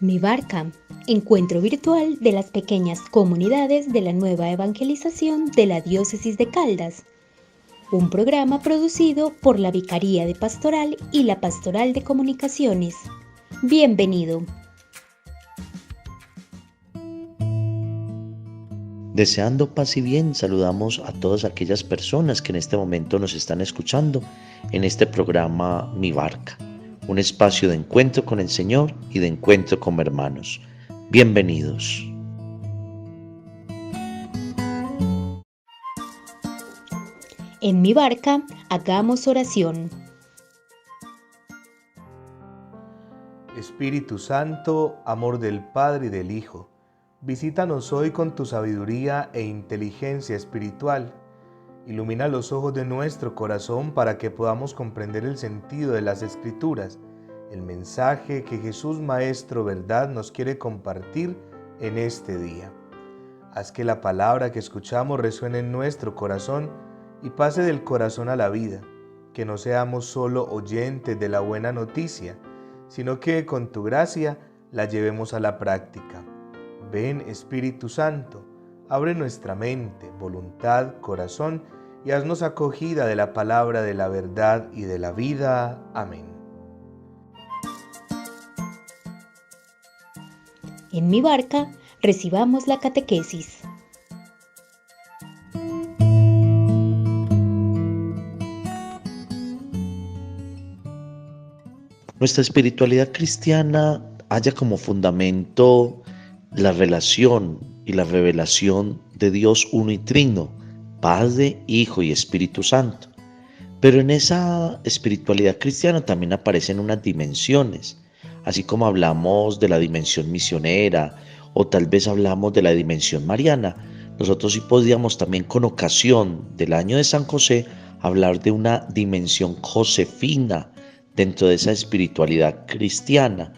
Mi Barca, encuentro virtual de las pequeñas comunidades de la nueva evangelización de la Diócesis de Caldas, un programa producido por la Vicaría de Pastoral y la Pastoral de Comunicaciones. Bienvenido. Deseando paz y bien, saludamos a todas aquellas personas que en este momento nos están escuchando en este programa Mi Barca, un espacio de encuentro con el Señor y de encuentro con hermanos. Bienvenidos. En Mi Barca, hagamos oración. Espíritu Santo, amor del Padre y del Hijo, visítanos hoy con tu sabiduría e inteligencia espiritual. Ilumina los ojos de nuestro corazón para que podamos comprender el sentido de las Escrituras, el mensaje que Jesús Maestro Verdad nos quiere compartir en este día. Haz que la palabra que escuchamos resuene en nuestro corazón y pase del corazón a la vida, que no seamos solo oyentes de la buena noticia, sino que con tu gracia la llevemos a la práctica. Ven, Espíritu Santo, abre nuestra mente, voluntad, corazón y haznos acogida de la palabra de la verdad y de la vida. Amén. En Mi Barca, recibamos la catequesis. Nuestra espiritualidad cristiana halla como fundamento la relación y la revelación de Dios uno y trino, Padre, Hijo y Espíritu Santo. Pero en esa espiritualidad cristiana también aparecen unas dimensiones, así como hablamos de la dimensión misionera o tal vez hablamos de la dimensión mariana. Nosotros sí podríamos también, con ocasión del año de San José, hablar de una dimensión josefina dentro de esa espiritualidad cristiana.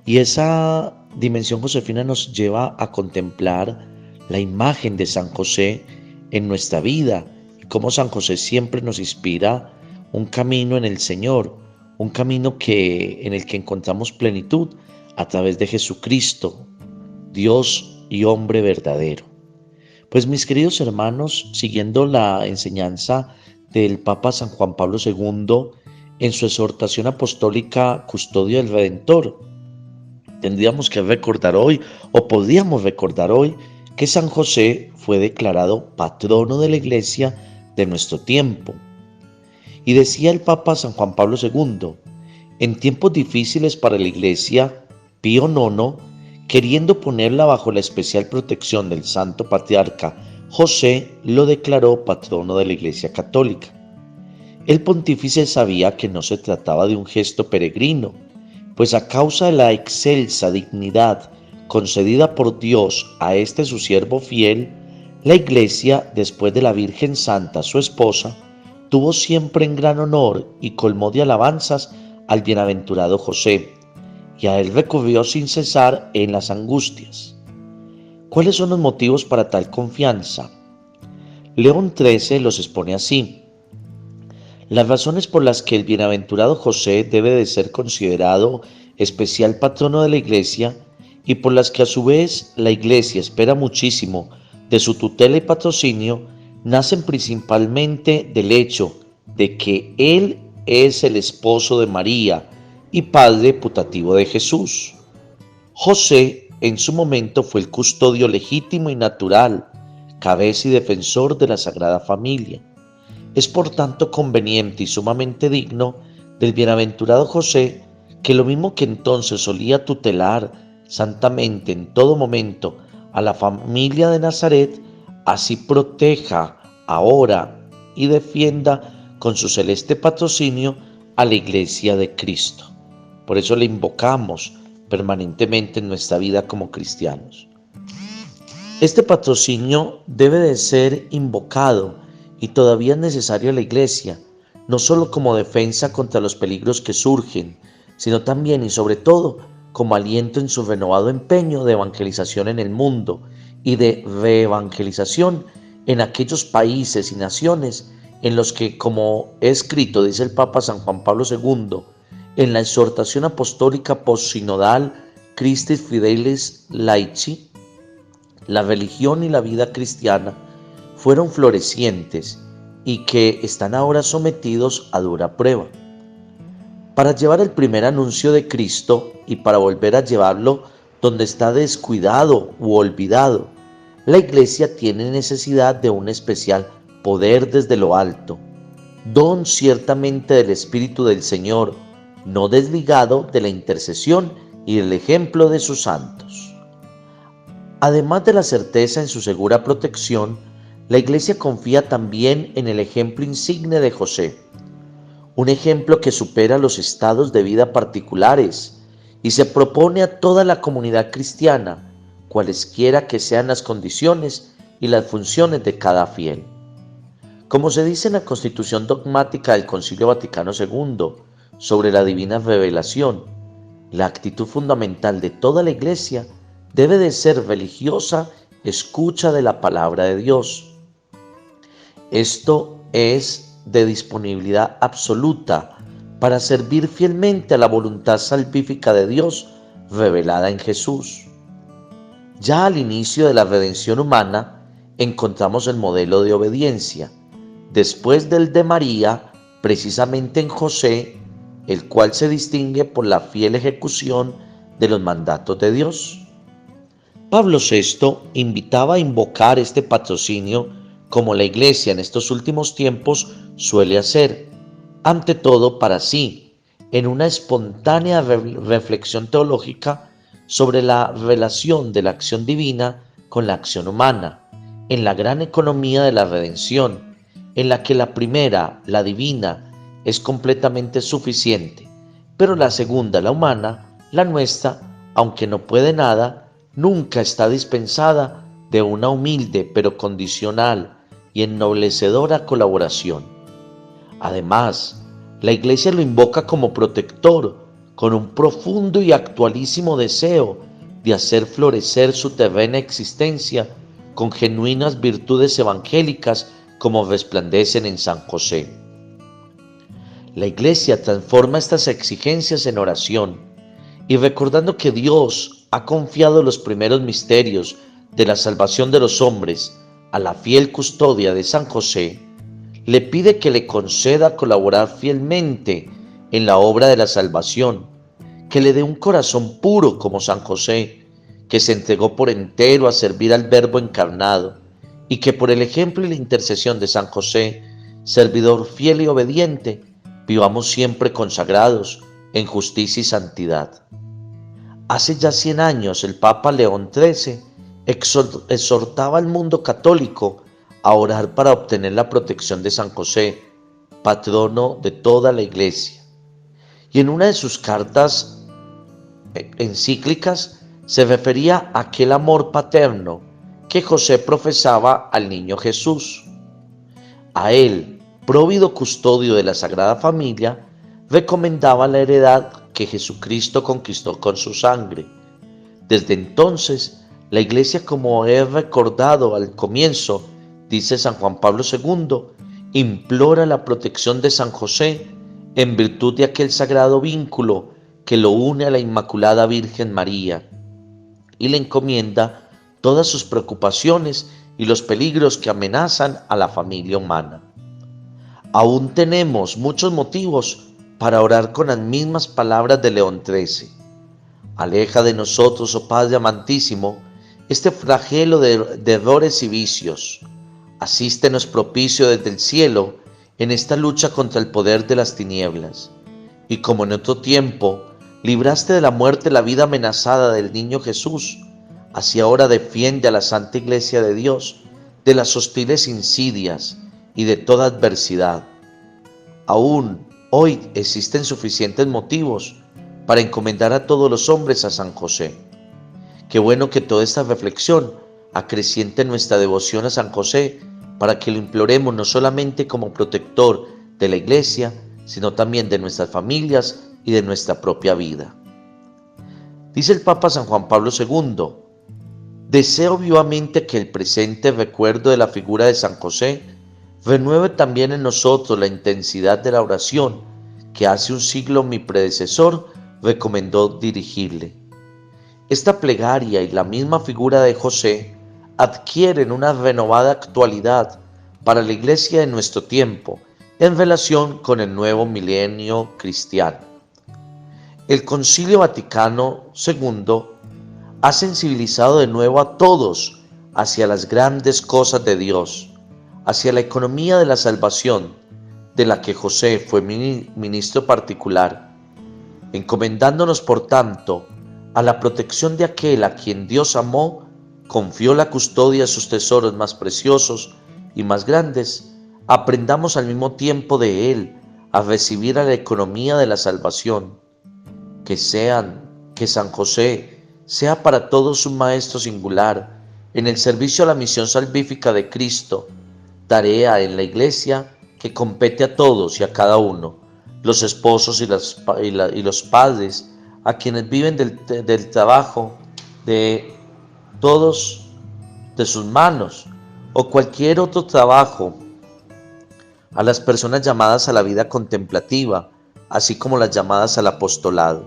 Y esa dimensión josefina nos lleva a contemplar la imagen de San José en nuestra vida y cómo San José siempre nos inspira un camino en el Señor, un camino en el que encontramos plenitud a través de Jesucristo, Dios y hombre verdadero. Pues mis queridos hermanos, siguiendo la enseñanza del Papa San Juan Pablo II en su exhortación apostólica Custodio del Redentor, tendríamos que recordar hoy, o podríamos recordar hoy, que San José fue declarado patrono de la Iglesia de nuestro tiempo. Y decía el Papa San Juan Pablo II, en tiempos difíciles para la Iglesia, Pío IX, queriendo ponerla bajo la especial protección del Santo Patriarca José, lo declaró patrono de la Iglesia Católica. El pontífice sabía que no se trataba de un gesto peregrino, pues a causa de la excelsa dignidad concedida por Dios a este su siervo fiel, la Iglesia, después de la Virgen Santa, su esposa, tuvo siempre en gran honor y colmó de alabanzas al bienaventurado José, y a él recurrió sin cesar en las angustias. ¿Cuáles son los motivos para tal confianza? León XIII los expone así: las razones por las que el bienaventurado José debe de ser considerado especial patrono de la Iglesia y por las que a su vez la Iglesia espera muchísimo de su tutela y patrocinio, nacen principalmente del hecho de que Él es el esposo de María y padre putativo de Jesús. José en su momento fue el custodio legítimo y natural, cabeza y defensor de la Sagrada Familia. Es por tanto conveniente y sumamente digno del bienaventurado José que lo mismo que entonces solía tutelar santamente en todo momento a la familia de Nazaret, así proteja ahora y defienda con su celeste patrocinio a la Iglesia de Cristo. Por eso le invocamos permanentemente en nuestra vida como cristianos. Este patrocinio debe de ser invocado y todavía es necesario a la Iglesia, no solo como defensa contra los peligros que surgen, sino también y sobre todo como aliento en su renovado empeño de evangelización en el mundo y de reevangelización en aquellos países y naciones en los que, como he escrito, dice el Papa San Juan Pablo II, en la exhortación apostólica postsinodal Christi Fidelis Laici, la religión y la vida cristiana fueron florecientes y que están ahora sometidos a dura prueba. Para llevar el primer anuncio de Cristo y para volver a llevarlo donde está descuidado u olvidado, la Iglesia tiene necesidad de un especial poder desde lo alto, don ciertamente del Espíritu del Señor, no desligado de la intercesión y el ejemplo de sus santos. Además de la certeza en su segura protección, la Iglesia confía también en el ejemplo insigne de José, un ejemplo que supera los estados de vida particulares y se propone a toda la comunidad cristiana, cualesquiera que sean las condiciones y las funciones de cada fiel. Como se dice en la Constitución dogmática del Concilio Vaticano II sobre la divina revelación, la actitud fundamental de toda la Iglesia debe de ser religiosa escucha de la palabra de Dios. Esto es de disponibilidad absoluta para servir fielmente a la voluntad salvífica de Dios revelada en Jesús. Ya al inicio de la redención humana encontramos el modelo de obediencia, después del de María, precisamente en José, el cual se distingue por la fiel ejecución de los mandatos de Dios. Pablo VI invitaba a invocar este patrocinio como la Iglesia en estos últimos tiempos suele hacer, ante todo para sí, en una espontánea reflexión teológica sobre la relación de la acción divina con la acción humana, en la gran economía de la redención, en la que la primera, la divina, es completamente suficiente, pero la segunda, la humana, la nuestra, aunque no puede nada, nunca está dispensada de una humilde pero condicional y ennoblecedora colaboración. Además, la Iglesia lo invoca como protector, con un profundo y actualísimo deseo de hacer florecer su terrena existencia con genuinas virtudes evangélicas como resplandecen en San José. La Iglesia transforma estas exigencias en oración y recordando que Dios ha confiado los primeros misterios de la salvación de los hombres a la fiel custodia de San José, le pide que le conceda colaborar fielmente en la obra de la salvación, que le dé un corazón puro como San José, que se entregó por entero a servir al Verbo encarnado, y que por el ejemplo y la intercesión de San José, servidor fiel y obediente, vivamos siempre consagrados en justicia y santidad. Hace ya 100 años el Papa León XIII exhortaba al mundo católico a orar para obtener la protección de San José, patrono de toda la Iglesia. Y en una de sus cartas encíclicas se refería a aquel amor paterno que José profesaba al niño Jesús. A él, próvido custodio de la Sagrada Familia, recomendaba la heredad que Jesucristo conquistó con su sangre. Desde entonces, la Iglesia, como he recordado al comienzo, dice San Juan Pablo II, implora la protección de San José en virtud de aquel sagrado vínculo que lo une a la Inmaculada Virgen María, y le encomienda todas sus preocupaciones y los peligros que amenazan a la familia humana. Aún tenemos muchos motivos para orar con las mismas palabras de León XIII. Aleja de nosotros, oh Padre amantísimo, este flagelo de errores y vicios. Asístenos propicio desde el cielo en esta lucha contra el poder de las tinieblas. Y como en otro tiempo libraste de la muerte la vida amenazada del niño Jesús, así ahora defiende a la Santa Iglesia de Dios de las hostiles insidias y de toda adversidad. Aún hoy existen suficientes motivos para encomendar a todos los hombres a San José. Qué bueno que toda esta reflexión acreciente nuestra devoción a San José para que lo imploremos no solamente como protector de la Iglesia, sino también de nuestras familias y de nuestra propia vida. Dice el Papa San Juan Pablo II, deseo vivamente que el presente recuerdo de la figura de San José renueve también en nosotros la intensidad de la oración que hace un siglo mi predecesor recomendó dirigirle. Esta plegaria y la misma figura de José adquieren una renovada actualidad para la Iglesia de nuestro tiempo en relación con el nuevo milenio cristiano. El Concilio Vaticano II ha sensibilizado de nuevo a todos hacia las grandes cosas de Dios, hacia la economía de la salvación, de la que José fue ministro particular, encomendándonos por tanto a la protección de aquel a quien Dios amó, confió la custodia de sus tesoros más preciosos y más grandes. Aprendamos al mismo tiempo de él a recibir a la economía de la salvación. Que San José sea para todos un maestro singular en el servicio a la misión salvífica de Cristo, tarea en la Iglesia que compete a todos y a cada uno, los esposos y los padres, a quienes viven del trabajo de todos de sus manos o cualquier otro trabajo, a las personas llamadas a la vida contemplativa, así como las llamadas al apostolado.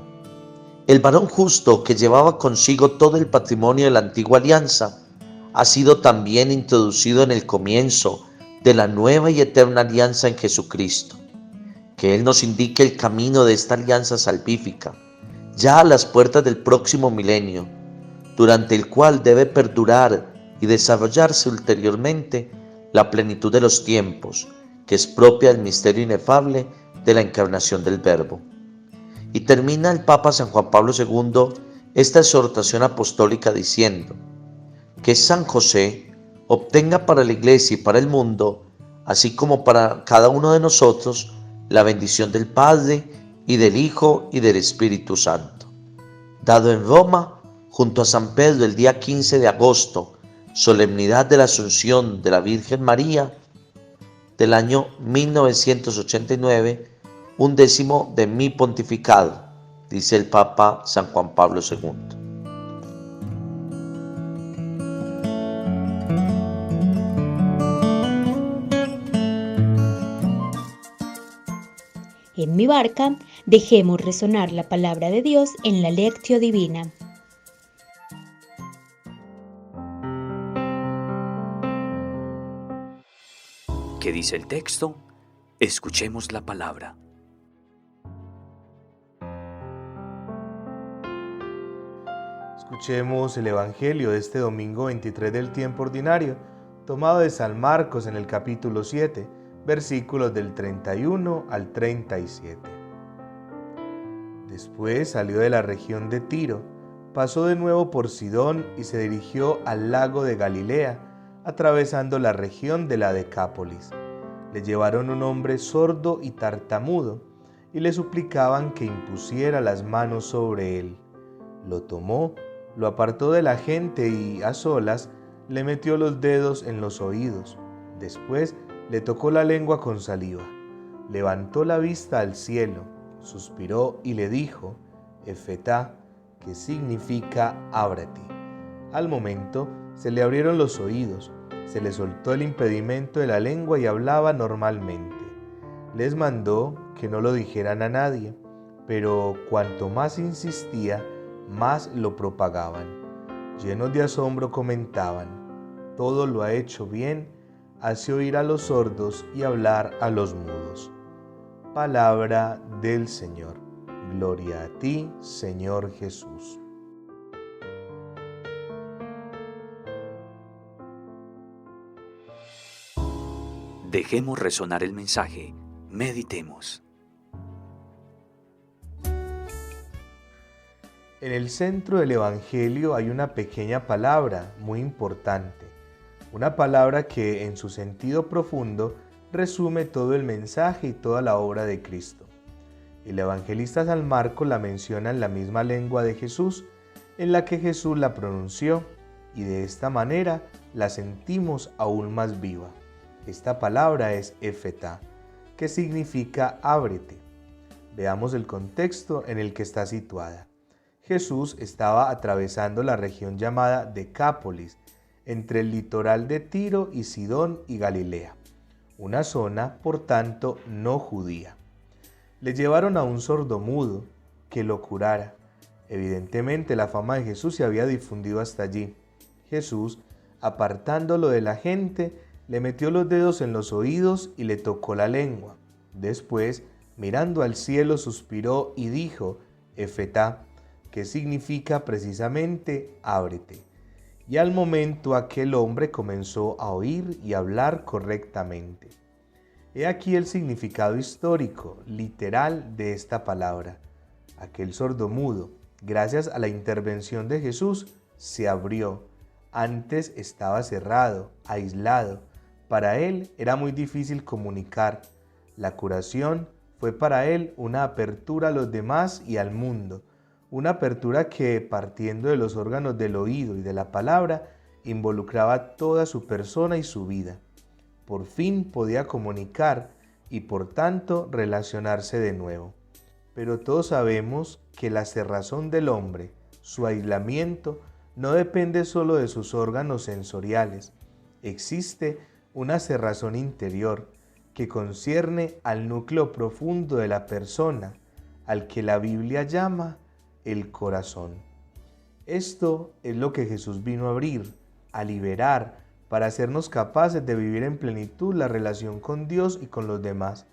El varón justo que llevaba consigo todo el patrimonio de la antigua alianza ha sido también introducido en el comienzo de la nueva y eterna alianza en Jesucristo. Que Él nos indique el camino de esta alianza salvífica, ya a las puertas del próximo milenio, durante el cual debe perdurar y desarrollarse ulteriormente la plenitud de los tiempos, que es propia del misterio inefable de la encarnación del Verbo. Y termina el Papa San Juan Pablo II esta exhortación apostólica diciendo: que San José obtenga para la Iglesia y para el mundo, así como para cada uno de nosotros, la bendición del Padre y del Hijo y del Espíritu Santo. Dado en Roma, junto a San Pedro, el día 15 de agosto, solemnidad de la Asunción de la Virgen María, del año 1989, 1º de mi pontificado, dice el Papa San Juan Pablo II. En mi barca, dejemos resonar la palabra de Dios en la Lectio Divina. ¿Qué dice el texto? Escuchemos la palabra. Escuchemos el Evangelio de este domingo 23 del tiempo ordinario, tomado de San Marcos en el capítulo 7, versículos del 31 al 37. Después salió de la región de Tiro, pasó de nuevo por Sidón y se dirigió al lago de Galilea, atravesando la región de la Decápolis. Le llevaron un hombre sordo y tartamudo y le suplicaban que impusiera las manos sobre él. Lo tomó, lo apartó de la gente y, a solas, le metió los dedos en los oídos. Después le tocó la lengua con saliva. Levantó la vista al cielo, suspiró y le dijo: Efetá, que significa ábrete. Al momento se le abrieron los oídos, se le soltó el impedimento de la lengua y hablaba normalmente. Les mandó que no lo dijeran a nadie, pero cuanto más insistía, más lo propagaban. Llenos de asombro comentaban: todo lo ha hecho bien, hace oír a los sordos y hablar a los mudos. Palabra del Señor. Gloria a ti, Señor Jesús. Dejemos resonar el mensaje. Meditemos. En el centro del Evangelio hay una pequeña palabra muy importante, una palabra que en su sentido profundo resume todo el mensaje y toda la obra de Cristo. El evangelista San Marcos la menciona en la misma lengua de Jesús, en la que Jesús la pronunció, y de esta manera la sentimos aún más viva. Esta palabra es Efetá, que significa ábrete. Veamos el contexto en el que está situada. Jesús estaba atravesando la región llamada Decápolis, entre el litoral de Tiro y Sidón y Galilea, una zona, por tanto, no judía. Le llevaron a un sordomudo que lo curara. Evidentemente la fama de Jesús se había difundido hasta allí. Jesús, apartándolo de la gente, le metió los dedos en los oídos y le tocó la lengua. Después, mirando al cielo, suspiró y dijo, Efetá, que significa precisamente ábrete. Y al momento aquel hombre comenzó a oír y hablar correctamente. He aquí el significado histórico, literal de esta palabra. Aquel sordomudo, gracias a la intervención de Jesús, se abrió. Antes estaba cerrado, aislado. Para él era muy difícil comunicar. La curación fue para él una apertura a los demás y al mundo. Una apertura que, partiendo de los órganos del oído y de la palabra, involucraba toda su persona y su vida. Por fin podía comunicar y por tanto relacionarse de nuevo. Pero todos sabemos que la cerrazón del hombre, su aislamiento, no depende solo de sus órganos sensoriales. Existe una cerrazón interior que concierne al núcleo profundo de la persona, al que la Biblia llama el corazón. Esto es lo que Jesús vino a abrir, a liberar, para hacernos capaces de vivir en plenitud la relación con Dios y con los demás.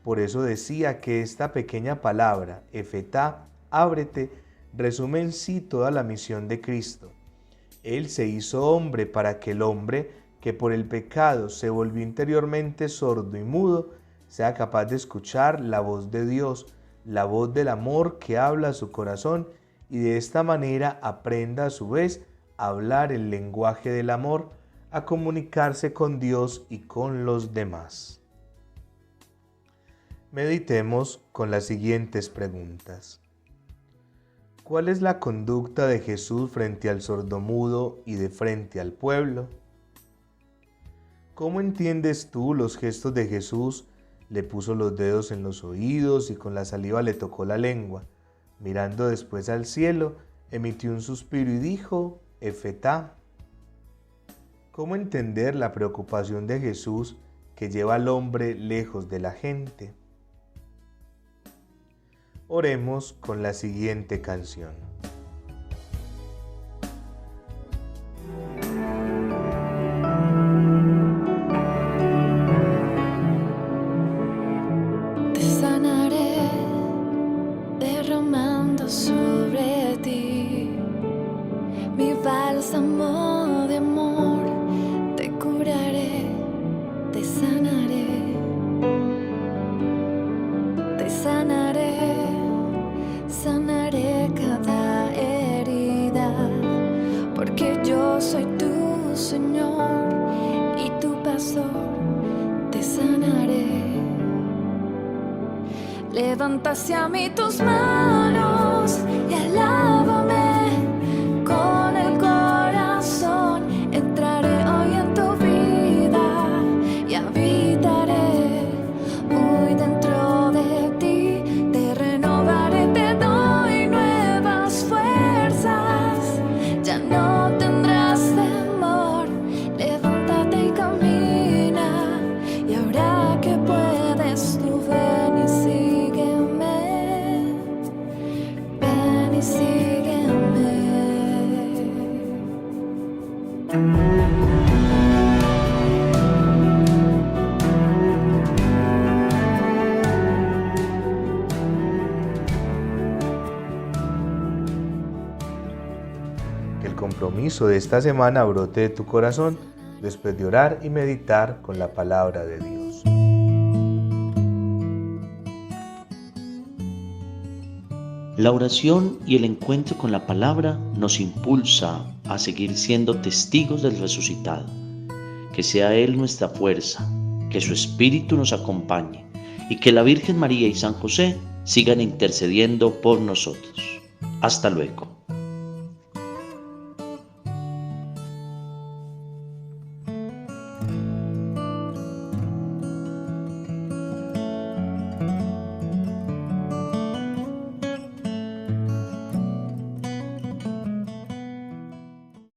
Por eso decía que esta pequeña palabra, Efetá, ábrete, resume en sí toda la misión de Cristo. Él se hizo hombre para que el hombre, que por el pecado se volvió interiormente sordo y mudo, sea capaz de escuchar la voz de Dios, la voz del amor que habla a su corazón, y de esta manera aprenda a su vez a hablar el lenguaje del amor, a comunicarse con Dios y con los demás. Meditemos con las siguientes preguntas. ¿Cuál es la conducta de Jesús frente al sordomudo y de frente al pueblo? ¿Cómo entiendes tú los gestos de Jesús? Le puso los dedos en los oídos y con la saliva le tocó la lengua. Mirando después al cielo, emitió un suspiro y dijo, Efetá. ¿Cómo entender la preocupación de Jesús que lleva al hombre lejos de la gente? Oremos con la siguiente canción. Te sanaré derramando sobre ti mi bálsamo de amor. Te curaré, te sanaré, te sanaré. Sanaré cada herida, porque yo soy tu Señor y tu pastor, te sanaré. Levanta hacia mí tus manos y alábame con el corazón. Entraré hoy en tu vida y habitaré muy dentro de ti. Te renovaré, te doy nuevas fuerzas. Ya no tendrás temor. Levántate y camina. Y ahora que puedes, tú ven y sígueme. Ven y sígueme. Que el compromiso de esta semana brote de tu corazón después de orar y meditar con la palabra de Dios. La oración y el encuentro con la palabra nos impulsa a seguir siendo testigos del resucitado. Que sea Él nuestra fuerza, que su Espíritu nos acompañe y que la Virgen María y San José sigan intercediendo por nosotros. Hasta luego.